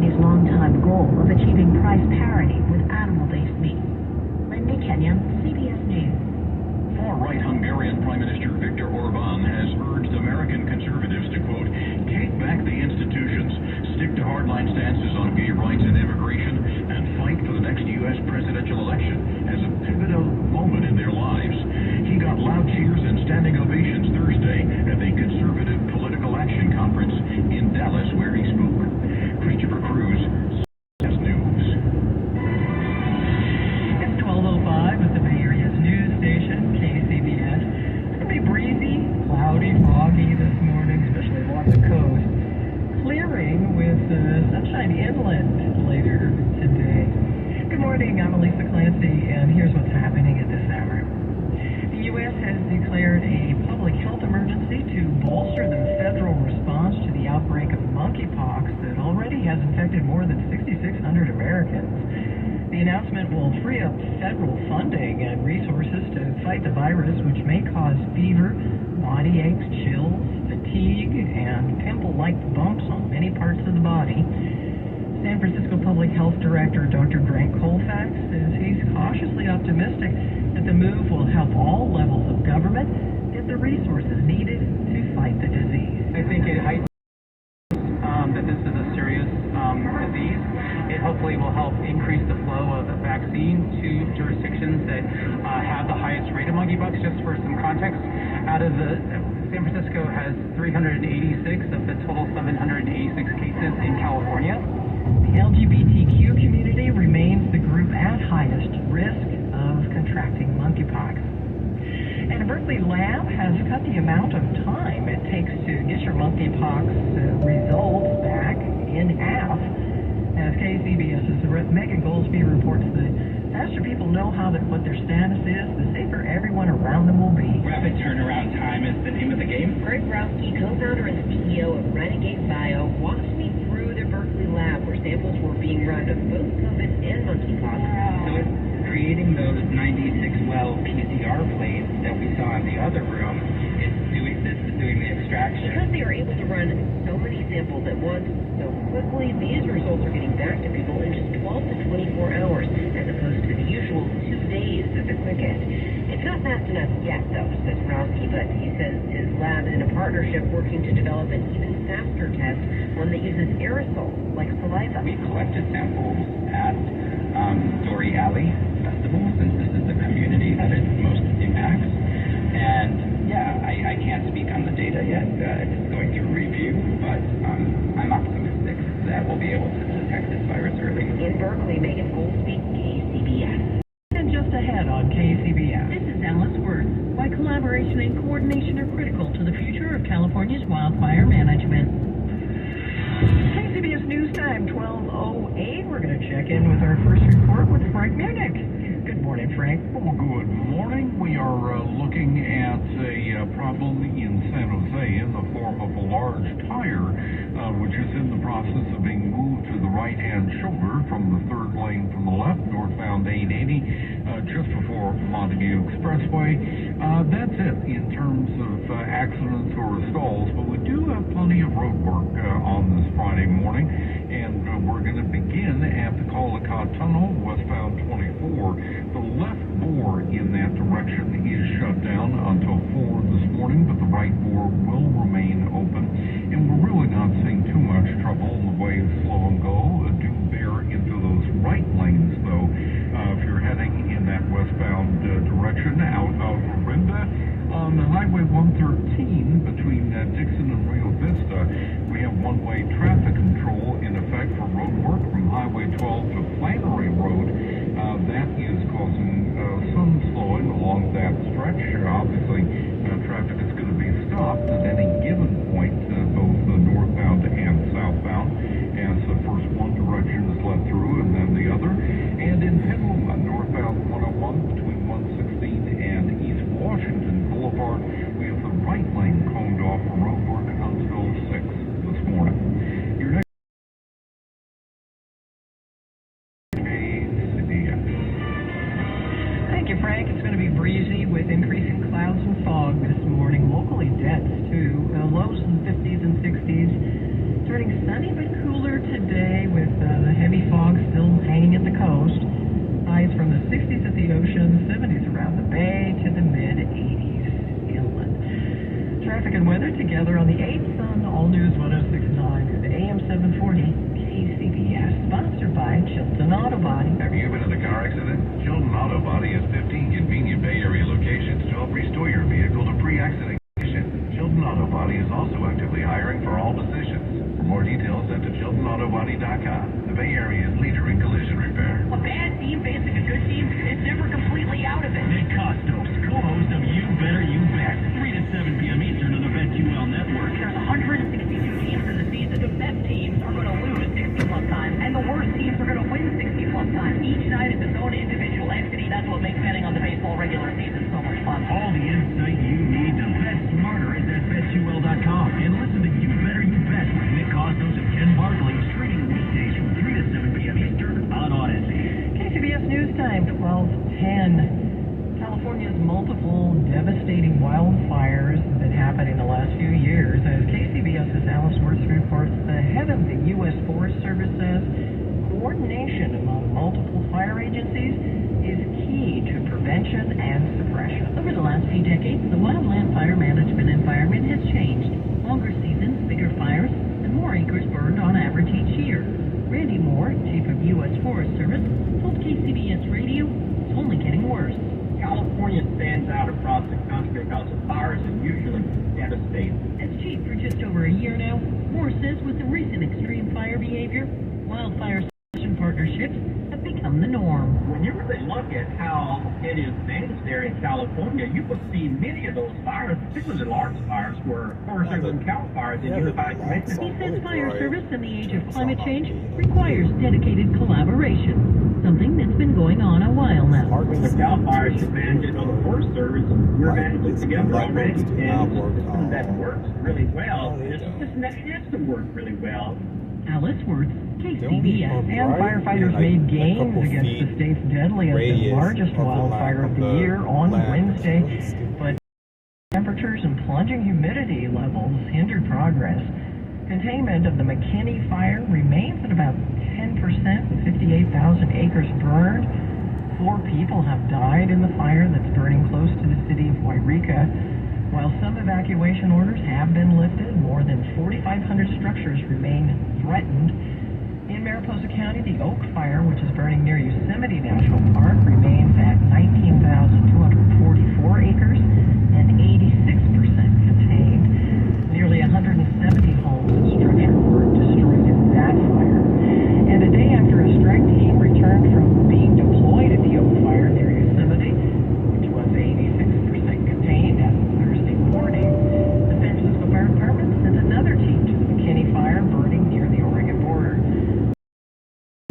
his longtime goal of achieving price parity with animal-based meat. Lindsay Kenyon, CBS News. Far-right Hungarian Prime Minister Viktor Orbán has urged American conservatives to, quote, take back the institutions, stick to hardline stances on gay rights and immigration, and fight for the next U.S. presidential election as a pivotal moment in their lives. He got loud cheers and standing ovations Thursday at the Conservative Political Action Conference in Dallas, where he spoke. Christopher Cruz, CBS News. It's 12:05 at the Bay Area's news station, KCBS. It's going to be breezy, cloudy, foggy this morning, especially along the coast. Clearing with sunshine inland later today. Good morning, I'm Elisa Clancy, and here's what's happening at this hour. The U.S. has declared a public health emergency to bolster the federal response to the outbreak of monkeypox that already has infected more than 6,600 Americans. The announcement will free up federal funding and resources to fight the virus, which may cause fever, body aches, chills, fatigue, and pimple-like bumps on many parts of the body. San Francisco Public Health Director Dr. Grant Colfax says he's cautiously optimistic that the move will help all levels of government get the resources needed to fight the disease. I think it heightens that this is a serious disease. It hopefully will help increase the flow of the vaccine to jurisdictions that have the highest rate of monkeypox. Just for some context, out of the San Francisco has 386 of the total 786 cases in California. The LGBTQ community remains the group at highest risk of contracting monkeypox. And a Berkeley lab has cut the amount of time it takes to get your monkeypox results back in half. As KCBS's Megan Goldsby reports, the faster people know what their status is, the safer everyone around them will be. Rapid turnaround time is the name of the game. Greg Browski, co-founder and CEO of Renegade Bio, walks me through the Berkeley lab where samples were being run of both COVID and monkeypox. So it's creating those 96-well PCR plates that we saw in the other room. This is doing the extraction. Because they are able to run so many samples at once so quickly, these results are getting back to people in just 12 to 24 hours, as opposed to the usual 2 days at the quickest. It's not fast enough yet, though, says Browski, but he says his lab is in a partnership working to develop an even faster test, one that uses aerosols like saliva. We collected samples at Dory Alley Festival, since this is the community that it most impacts. And yeah, I can't speak on the data yet. It's going through review, but I'm optimistic that we'll be able to detect this virus early. In Berkeley, Megan Goldsby, KCBS. And just ahead on KCBS. This is Alice Worth. Why collaboration and coordination are critical to the future of California's wildfire management. KCBS News Time, 12:08. We're going to check in with our first report with Frank Munich. Good morning, Frank. Well, good morning. We are looking at a problem in San Jose in the form of a large tire, which is in the process of being moved to the right-hand shoulder from the third lane from the left, northbound 880, just before Montague Expressway. That's it in terms of accidents or stalls, but we do have plenty of road work on this Friday morning, and we're going to begin at the Caldecott Tunnel, westbound 24. The left bore in that direction is shut down until 4 this morning, but the right bore will remain open, and we're really not seeing too much trouble in the way of slow and go. Do bear into those right lanes, though, if you're heading in that westbound direction out of Orinda. On Highway 113 between Dixon and Rio Vista, we have one-way traffic control in effect for road work from Highway 12 to Flannery Road. That is causing some slowing along that stretch. Obviously, traffic is going to be stopped at any given point, both northbound and southbound, as the first one direction is let through and then the other. And in Petaluma, northbound 101 between 116 and East Washington Boulevard, we have the right lane coned off for road work until 6 this morning. Your next Thank you, Frank. It's going to be breezy with increasing clouds and fog this morning, locally dense too. Lows in the 50s and 60s. Turning sunny but cooler today with highs from the 60s at the ocean, 70s around the bay, to the mid-80s inland. Traffic and weather together on the 8th on All News 106.9 and AM 740 KCBS. Sponsored by Chilton Auto Body. Have you been in a car accident? Chilton Auto Body has 15 convenient Bay Area locations to help restore your vehicle to pre-accident condition. Chilton Auto Body is also actively hiring for all positions. For more details, head to ChiltonAutoBody.com. The Bay Area's leader in collision repair. A bad team facing a good team is never completely out of it. Nick Costos, co-host of You Better You Bet, 3 to 7 p.m. Eastern on the BetQL network. There's 162 teams in the season. The best teams are going to lose 60-plus times, and the worst teams are going to win 60-plus times. Each night is its own individual entity. That's what makes betting on the baseball regular season so much fun. All the insight you need to bet smarter is at BetQL.com. And listen to You Better You Bet with Nick Costos and Ken Barkley, streaming weekdays from 3 to 7 p.m. Eastern on Odyssey. KCBS News Time, 12:10. California's multiple devastating wildfires that happened in the last few years. As KCBS's Alice Worth reports, the head of the U.S. Forest Service says coordination among multiple fire agencies is key to prevention and suppression. Over the last few decades, the wildland fire management environment has changed. Longer seasons, bigger fires, and more acres burned on average each year. Randy Moore, chief of U.S. Forest Service, told KCBS Radio it's only getting worse. California stands out across the country because the fires are usually devastating. As chief for just over a year now, Moore says with the recent extreme fire behavior, wildfire suppression partnerships have become the norm. When you really look at how it is managed there in California, you will see many of those fires, particularly the large fires, where Forest Service and Cal fires in unified commission. He says fire service in the age of climate change requires dedicated collaboration, something that's been going on a while now. When the Cal fires is managed on the Forest Service, we're managing together already, and the system that works really well is a system that has to work really well. Alice Worth, KCBS. And firefighters made gains against the state's deadliest and largest wildfire of the year on Wednesday, but temperatures and plunging humidity levels hindered progress. Containment of the McKinney fire remains at about 10%, with 58,000 acres burned. 4 people have died in the fire that's burning close to the city of Wairika. While some evacuation orders have been lifted, more than 4,500 structures remain threatened. In Mariposa County, the Oak Fire, which is burning near Yosemite National Park, remains at 19,244 acres and 86% contained. Nearly 170 homes and structures were destroyed in that fire. And a day after a strike team returned from being deployed at the Oak Fire near Yosemite, which was 86% contained as of Thursday morning, the San Francisco Fire Department sent another team to the McKinney Fire burning near the Oregon border.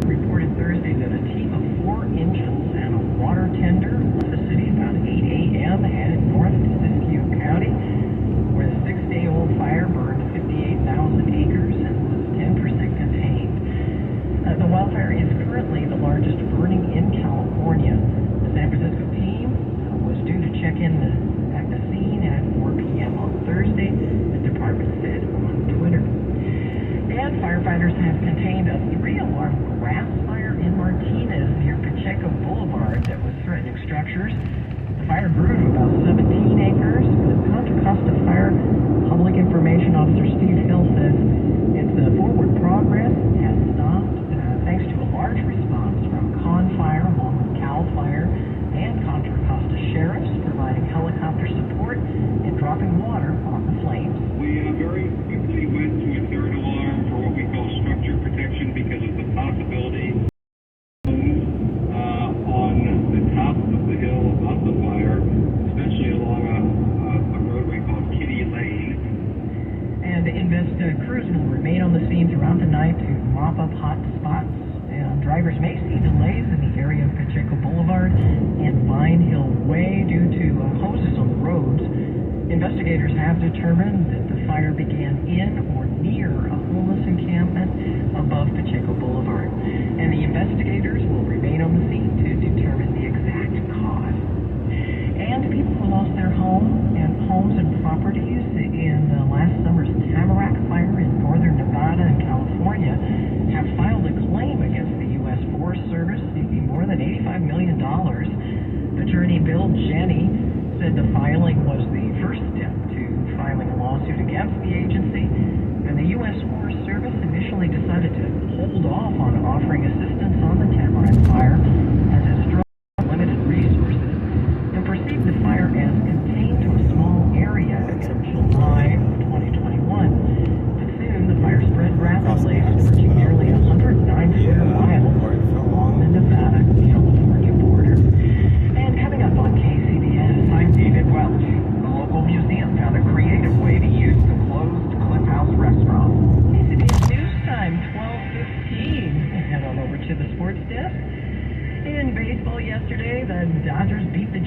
Reported Thursday that a team of 4 engines and a water tender left the city about 8 a.m. headed north to Siskiyou County, where the 6-day-old fire burned 58,000 acres and was 10% contained. The wildfire is currently the largest burning in California. The San Francisco team was due to check in at the scene at 4 p.m. on Thursday, the department said on Twitter. And firefighters have contained a 3-alarm grass fire in Martinez near Pacheco Boulevard that was threatening structures. The fire grew to about 17 acres, but Contra Costa Fire Public Information Officer Steve Hill says its forward progress has stopped thanks to a large response from Con Fire, along with Cal Fire, and Contra Costa Sheriffs, providing helicopter support and dropping water on the flames. We very quickly went to a 3rd alarm for what we call structure protection because of the possibility on the top of the hill above the fire, especially along a roadway called Kitty Lane. And crews will remain on the scene throughout the night to mop up hot spots. And drivers may see delays in the area of Pacheco Boulevard and Vine Hill Way due to hoses on the roads. Investigators have determined that the fire began in or near a homeless encampment above Pacheco Boulevard. And the investigators will remain on the scene to determine the exact cause. And people who lost their homes and properties in last summer's Tamarack fire in northern Nevada and California have filed a claim against the U.S. Forest Service seeking more than $85 million. Attorney Bill Jenney said the filing was the first step to filing a lawsuit against the agency, and the U.S. Forest Service initially decided to hold off on offering assistance on the tamarack fire as it struggled with limited resources and perceived the fire as contained to a small area until July of 2021. But soon the fire spread rapidly, scorching nearly 109 square miles along the Nevada-California border. And coming up on KCBS, I'm David Welch. The local museum found a creative way to use the closed Cliff House restaurant. KCBS News Time, 12:15. Head on over to the sports desk. In baseball yesterday, the Dodgers beat the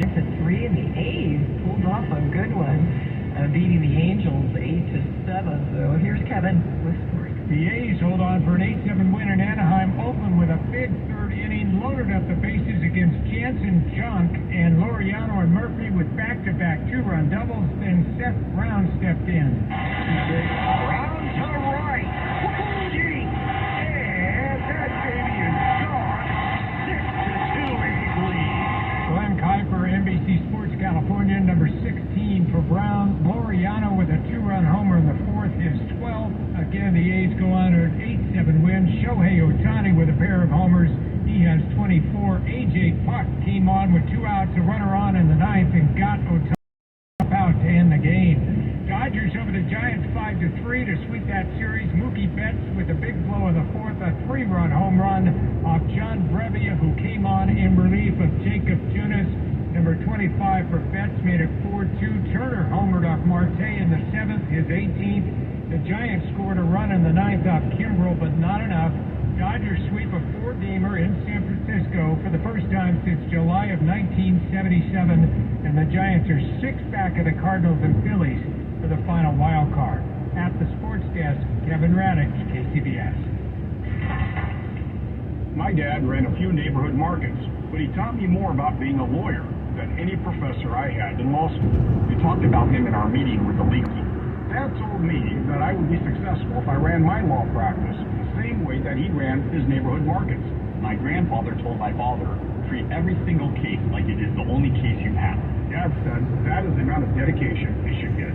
Giants at 3, and the A's pulled off a good one, beating the Angels 8-7. So here's Kevin with sports. The A's hold on for an 8-7 win in Anaheim. Oakland with a big third inning, loaded up the bases against Jansen, Junk, and Laureano and Murphy with back-to-back two-run doubles. Then Seth Brown stepped in. Brown to right. Gee, and that baby is gone. 6-2 A's lead. Glenn Kuiper, NBC Sports California, number 16 for Brown. Laureano with a two-run homer in the fourth, his 12th. Again, the A's go on to an 8-7 win. Shohei Ohtani with a pair of homers. He has 24. A.J. Puck came on with 2 outs, a runner on in the ninth, and got Ohtani out to end the game. Dodgers over the Giants 5-3 to sweep that series. Mookie Betts with a big blow in the fourth, a 3-run home run off John Brebbia, who came on in relief of Jacob Tunis. Number 25 for Betts made it 4-2. Turner homered off Marte in the seventh, his 18th. The Giants scored a run in the ninth off Kimbrel, but not enough. Dodgers sweep a 4-gamer in San Francisco for the first time since July of 1977, and the Giants are 6 back of the Cardinals and Phillies for the final wild card. At the sports desk, Kevin Raddick, KCBS. My dad ran a few neighborhood markets, but he taught me more about being a lawyer than any professor I had in law school. We talked about him in our meeting with the league team. Dad told me that I would be successful if I ran my law practice the same way that he ran his neighborhood markets. My grandfather told my father, treat every single case like it is the only case you have. Dad said that is the amount of dedication it should get.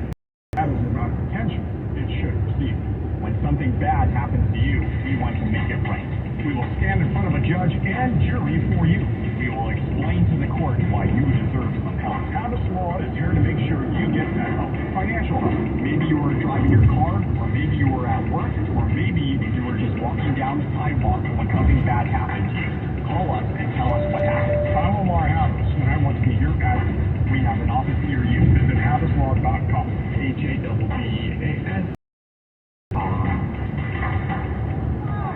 That is the amount of attention it should receive. When something bad happens to you, we want to make it right. We will stand in front of a judge and jury for you. We will explain to the court why you deserve some help. Habas Law is here to make sure you get that help. Financial help. Maybe you were driving your car, or maybe you were at work, or maybe you were just walking down the sidewalk when something bad happened to you. Call us and tell us what happened. I'm Omar Habas, and I want to be your advocate. We have an office near you. Visit habaslaw.com. HABBAS.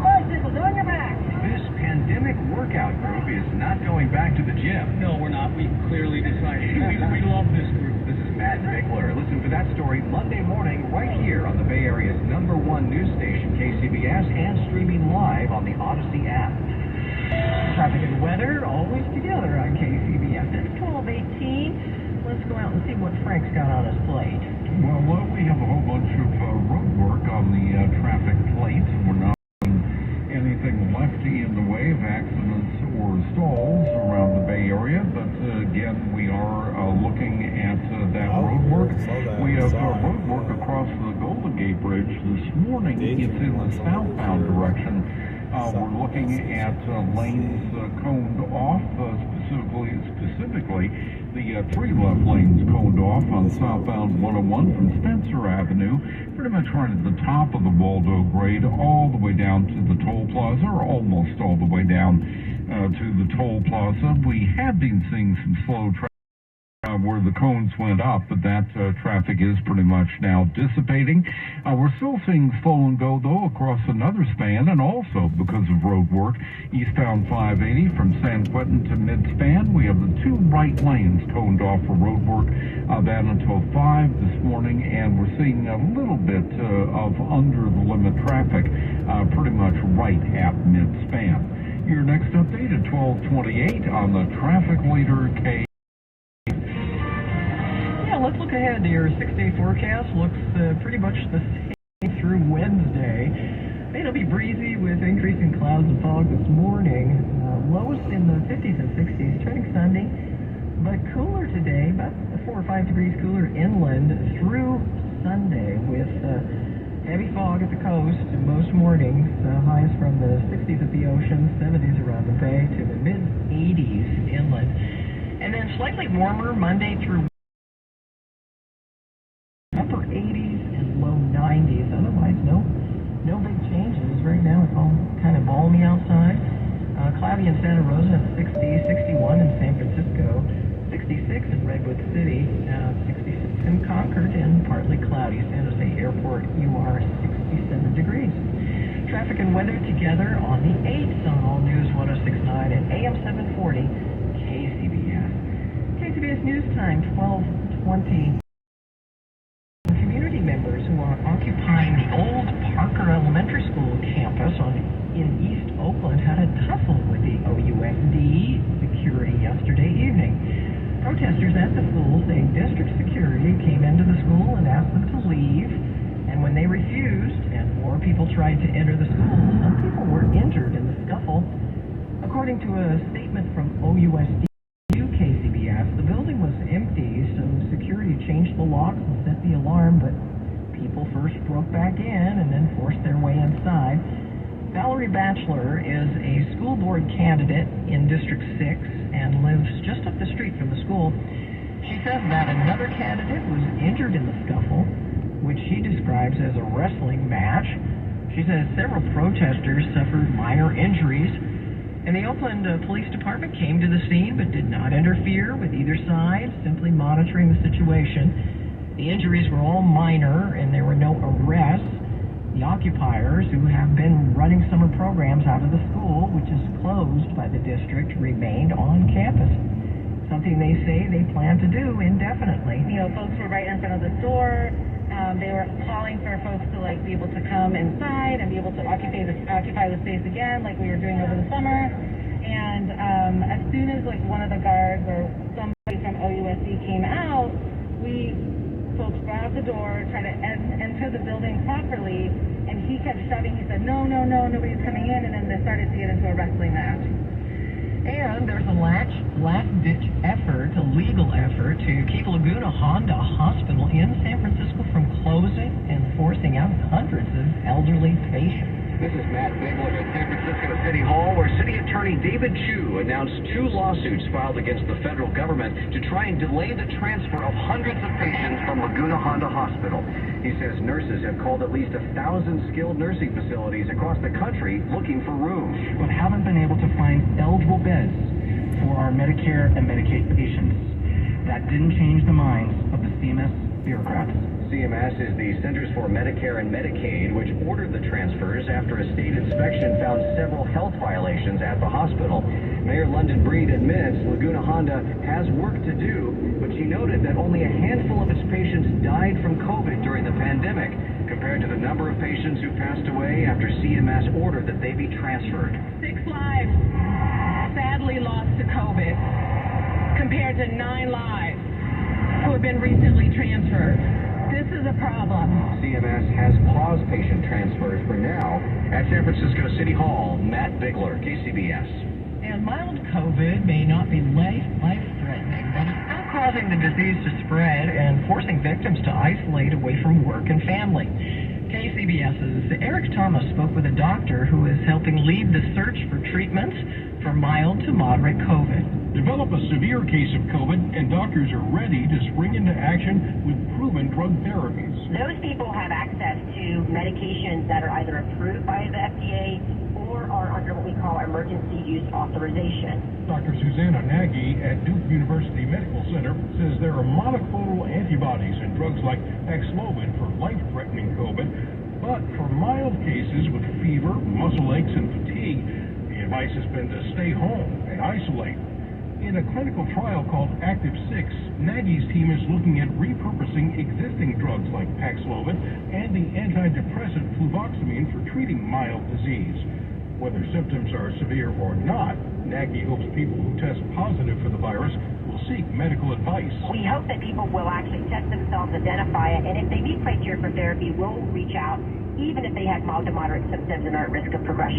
Bicycles on your back. This pandemic workout group is not going back to the gym. No, we're not. We clearly decided. We love this group. This is Matt Bickler. Listen for that story Monday morning right here on the Bay Area's #1 news station, KCBS, and streaming live on the Odyssey app. Traffic and weather always together on KCBS. It's 12:18. Let's go out and see what Frank's got on his plate. Well, we have a whole bunch of road work on the traffic plate. We're not seeing anything left in the way of accidents or stalls around the Bay Area, but again, we are looking at that road work. We have road work across the Golden Gate Bridge this morning. It's in the southbound direction. We're looking at lanes coned off, specifically the 3 left lanes coned off on southbound 101 from Spencer Avenue, pretty much right at the top of the Waldo grade, all the way down to the toll plaza, or almost all the way down to the toll plaza. We have been seeing some slow traffic where the cones went up, but that traffic is pretty much now dissipating. We're still seeing slow and go, though, across another span, and also because of road work, eastbound 580 from San Quentin to mid-span. We have the 2 right lanes coned off for road work, that until 5 this morning, and we're seeing a little bit of under-the-limit traffic pretty much right at mid-span. Your next update at 12:28 on the traffic leader, K. Let's look ahead. Your 6-day forecast looks pretty much the same through Wednesday. It'll be breezy with increasing clouds. clouds and fog this morning. Lows in the 50s and 60s, turning sunny, but cooler today, about 4 or 5 degrees cooler inland through Sunday with heavy fog at the coast most mornings. Highs from the 60s at the ocean, 70s around the bay to the mid-80s inland. And then slightly warmer Monday through upper 80s and low 90s. Otherwise, no big changes. Right now it's all kind of balmy outside. Cloudy in Santa Rosa at 60, 61 in San Francisco, 66 in Redwood City, 66 in Concord, and partly cloudy. San Jose Airport, UR 67 degrees. Traffic and weather together on the 8th on All News 106.9 and AM 740 KCBS. KCBS News Time, 12:20. Community members who are occupying the old Parker Elementary School campus in East Oakland had a tussle with the OUSD security yesterday evening. Protesters at the school saying district security came into the school and asked them to leave, and when they refused and more people tried to enter the school, some people were injured in the scuffle. According to a statement from OUSD KCBS, the building was empty, so security changed the locks and set the alarm, but people first broke back in and then forced their way inside. Valerie Batchelor is a school board candidate in District 6 and lives just up the street from the school. She says that another candidate was injured in the scuffle, which she describes as a wrestling match. She says several protesters suffered minor injuries, and the Oakland Police Department came to the scene but did not interfere with either side, simply monitoring the situation. The injuries were all minor and there were no arrests. The occupiers, who have been running summer programs out of the school, which is closed by the district, remained on campus. Something they say they plan to do indefinitely. You know, folks were right in front of the store. They were calling for folks to be able to come inside and be able to occupy the space again, like we were doing over the summer. And as soon as one of the guards or somebody from OUSD came out, folks grabbed the door, tried to enter the building properly, and he kept shouting. He said, no, nobody's coming in, and then they started to get into a wrestling match. And there's a last-ditch effort, a legal effort, to keep Laguna Honda Hospital in San Francisco from closing and forcing out hundreds of elderly patients. This is Matt Bigler at San Francisco City Hall, where City Attorney David Chu announced 2 lawsuits filed against the federal government to try and delay the transfer of hundreds of patients from Laguna Honda Hospital. He says nurses have called at least 1,000 skilled nursing facilities across the country looking for room, but haven't been able to find eligible beds for our Medicare and Medicaid patients. That didn't change the minds of the CMS bureaucrats. CMS is the Centers for Medicare and Medicaid, which ordered the transfers after a state inspection found several health violations at the hospital. Mayor London Breed admits Laguna Honda has work to do, but she noted that only a handful of its patients died from COVID during the pandemic, compared to the number of patients who passed away after CMS ordered that they be transferred. 6 lives sadly lost to COVID, compared to 9 lives who have been recently transferred. This is a problem. CMS has paused patient transfers for now. At San Francisco City Hall, Matt Bigler, KCBS. And mild COVID may not be life-threatening, but it's not causing the disease to spread and forcing victims to isolate away from work and family. KCBS's Eric Thomas spoke with a doctor who is helping lead the search for treatments for mild to moderate COVID. Develop a severe case of COVID, and doctors are ready to spring into action with proven drug therapies. Those people have access to medications that are either approved by the FDA or are under what we call emergency use authorization. Dr. Susanna Nagy at Duke University Medical Center says there are monoclonal antibodies in drugs like Paxlovid for life-threatening COVID, but for mild cases with fever, muscle aches, and fatigue, the advice has been to stay home and isolate. In a clinical trial called Active 6, Nagy's team is looking at repurposing existing drugs like Paxlovid and the antidepressant fluvoxamine for treating mild disease. Whether symptoms are severe or not, Nagy hopes people who test positive for the virus will seek medical advice. We hope that people will actually test themselves, identify it, and if they meet criteria for therapy, will reach out, even if they have mild to moderate symptoms and are at risk of progression.